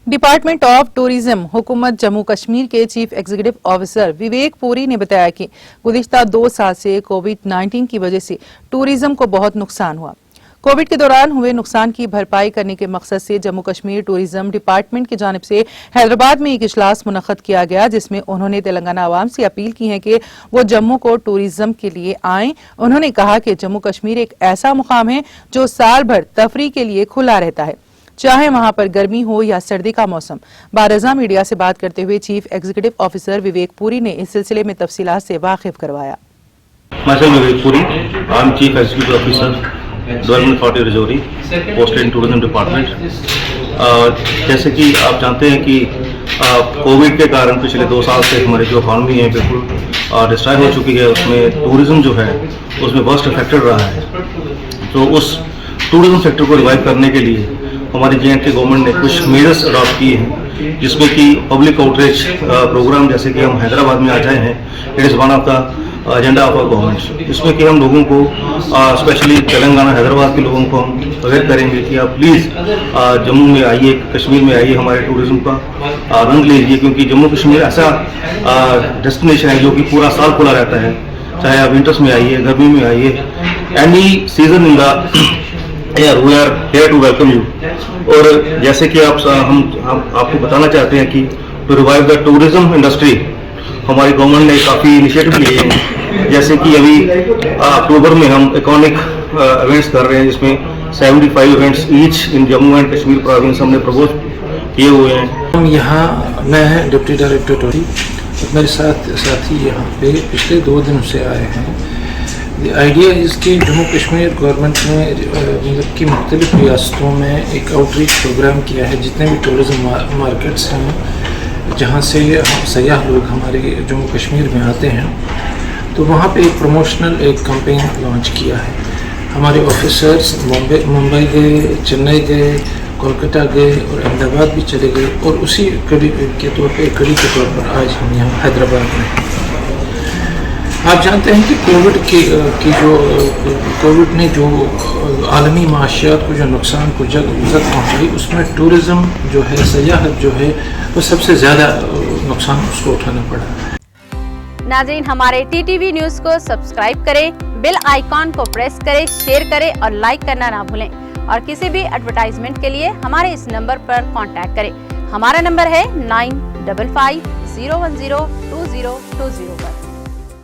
Department of tourism हुकूमत जम्मू कश्मीर के chief executive officer Vivek Puri ने बताया कि गुज़िश्ता 2 साल से कोविड-19 की वजह से टूरिज्म को बहुत नुकसान हुआ। कोविड के दौरान हुए नुकसान की भरपाई करने के मकसद से जम्मू कश्मीर टूरिज्म डिपार्टमेंट की जानिब से हैदराबाद में एक इजलास मुनक्कद किया गया, जिसमें उन्होंने तेलंगाना आवाम से अपील की है कि वो जम्मू को टूरिज्म के लिए आएं। उन्होंने कहा कि जम्मू कश्मीर एक ऐसा मुकाम है जो साल भर तफरीह के लिए खुला रहता है, चाहे वहां पर गर्मी हो या सर्दी का मौसम। बारज़ा मीडिया से बात करते हुए chief executive officer Vivek Puri ने इस सिलसिले में तफसीलात से वाकिफ करवाया। Vivek Puri, I am chief executive officer development authority Rajouri, posted in tourism department. जैसे कि आप जानते हैं कि कोविड के कारण पिछले 2 साल से हमारी जो इकॉनमी है बिल्कुल डिस्ट्रॉय हो चुकी है। उसमें टूरिज्म जो है उसमें वर्स्ट अफेक्टेड रहा है। तो उस टूरिज्म सेक्टर को रिवाइव करने के लिए हमारी J&K गवर्नमेंट ने कुछ मेजर्स अडॉप्ट किए हैं, जिसमें कि पब्लिक आउटरीच प्रोग्राम, जैसे कि हम हैदराबाद में आज आए हैं, it is one of the agenda of our government. इसमें कि हम लोगों को स्पेशली तेलंगाना हैदराबाद के लोगों को हम अवेयर करेंगे कि आप प्लीज़ जम्मू में आइए, कश्मीर में आइए, हमारे टूरिज्म का आनंद लीजिए, क्योंकि जम्मू कश्मीर ऐसा डेस्टिनेशन है जो कि पूरा साल खुला रहता है। चाहे आप विंटर्स में आइए, गर्मी में आइए, any season in the we are here to welcome you. और जैसे कि हम आपको बताना चाहते हैं कि to revive the tourism industry हमारी गवर्नमेंट ने काफ़ी इनिशिएटिव लिए हैं। जैसे कि अभी अक्टूबर में हम इकोनिक इवेंट्स कर रहे हैं, जिसमें 75 events each in Jammu and Kashmir province हमने प्रपोज किए हुए हैं। हम यहाँ, मैं डिप्टी डायरेक्टर टूरिज्म, मेरे साथी यहाँ पे पिछले 2 दिन से आए हैं। द आइडिया इज़ कि जम्मू कश्मीर गवर्नमेंट ने मतलब कि मुख्तलिफ रियासतों में एक आउटरीच प्रोग्राम किया है। जितने भी टूरिज़म मार्केट्स हैं जहाँ से सयाह लोग हमारे जम्मू कश्मीर में आते हैं, तो वहाँ पे एक प्रमोशनल एक कैंपेन लॉन्च किया है। हमारे ऑफिसर्स मुंबई गए, चेन्नई गए, कोलकाता गए और अहमदाबाद भी चले गए, और उसी कड़ी के तौर पर आज हम यहाँ हैदराबाद में। आप जानते हैं कि कोविड ने जो आलमी माशियात को जो नुकसान को जद पहुँचाई, उसमें टूरिज़्म जो है, सयाहत जो है, वो सबसे ज़्यादा नुकसान उसको उठाना पड़ा। नाज़रीन, हमारे TTV न्यूज़ को सब्सक्राइब करें, बेल आइकॉन को प्रेस करें, शेयर करें और लाइक करना ना भूलें। और किसी भी एडवर्टाइजमेंट के लिए हमारे इस नंबर पर कांटेक्ट करें। हमारा नंबर है 9550102020 पर।